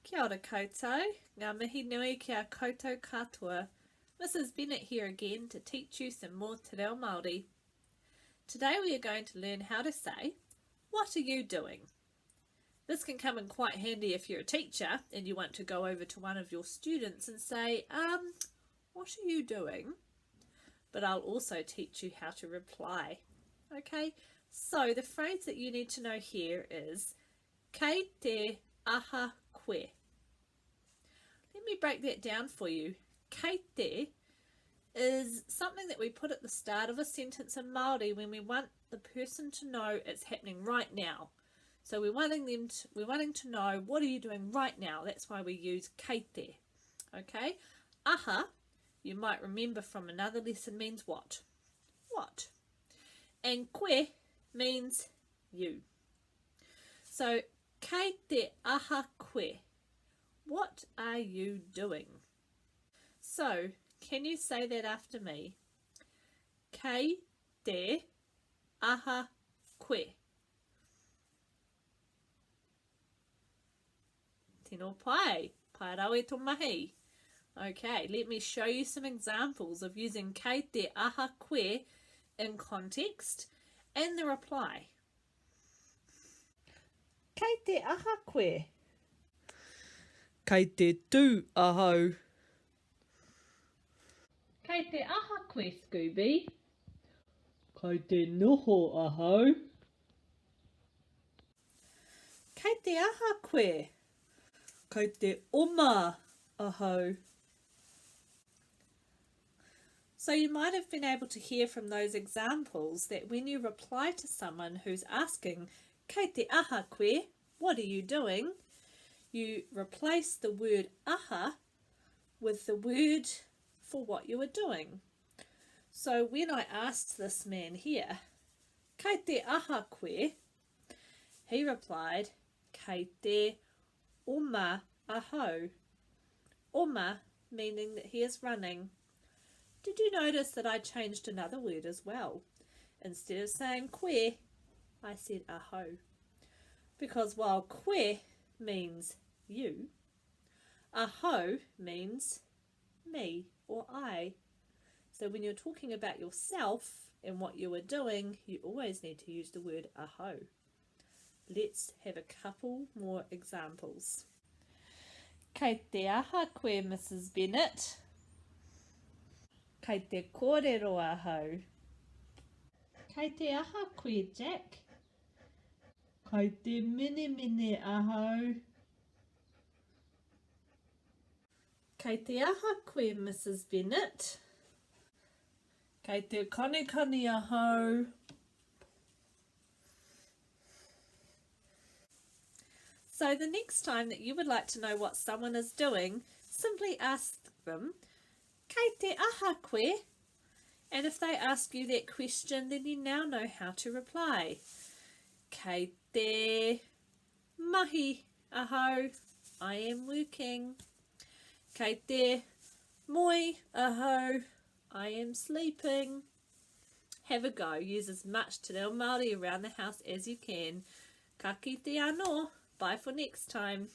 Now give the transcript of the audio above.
Kia ora koutou, ngā mihi nui ki a koutou katoa. Mrs. Bennett here again to teach you some more te Reo Māori. Today we are going to learn how to say, what are you doing? This can come in quite handy if you're a teacher and you want to go over to one of your students and say, what are you doing? But I'll also teach you how to reply. Okay, so the phrase that you need to know here is, kei te aha koe. Let me break that down for you. Kei te is something that we put at the start of a sentence in Māori when we want the person to know it's happening right now. So we're wanting to know, what are you doing right now? That's why we use kei te. Okay, aha, you might remember from another lesson, means what? What? And koe means you. So kei te aha koe. What are you doing? So, can you say that after me? Kei te aha koe. Tēnā pai, pai rawe tō mahi. Okay, let me show you some examples of using kei te aha koe in context and the reply. Kei te aha koe. Kei te tū ahau. Kei te aha koe, Scooby. Kei te noho ahau. Kei te aha koe. Kei te oma ahau. So you might have been able to hear from those examples that when you reply to someone who's asking, kei te aha koe, what are you doing? You replace the word aha with the word for what you are doing. So when I asked this man here, kei te aha koe, he replied, kei te oma ahau. Oma meaning that he is running. Did you notice that I changed another word as well? Instead of saying koe, I said ahau. Because while koe means you, ahau means me or I. So when you're talking about yourself and what you are doing, you always need to use the word ahau. Let's have a couple more examples. Kei te aha koe, Mrs. Bennett. Kei te kōrero ahau. Kei te aha koe, Jack. Kei te mene ahau. Kei te aha koe, Mrs. Bennett. Kei te kani ahau. So the next time that you would like to know what someone is doing, simply ask them, kei te aha koe? And if they ask you that question, then you now know how to reply. Kei te mahi ahau, I am working. Kei te moi ahau, I am sleeping. Have a go. Use as much te reo Māori around the house as you can. Ka kite anō. Bye for next time.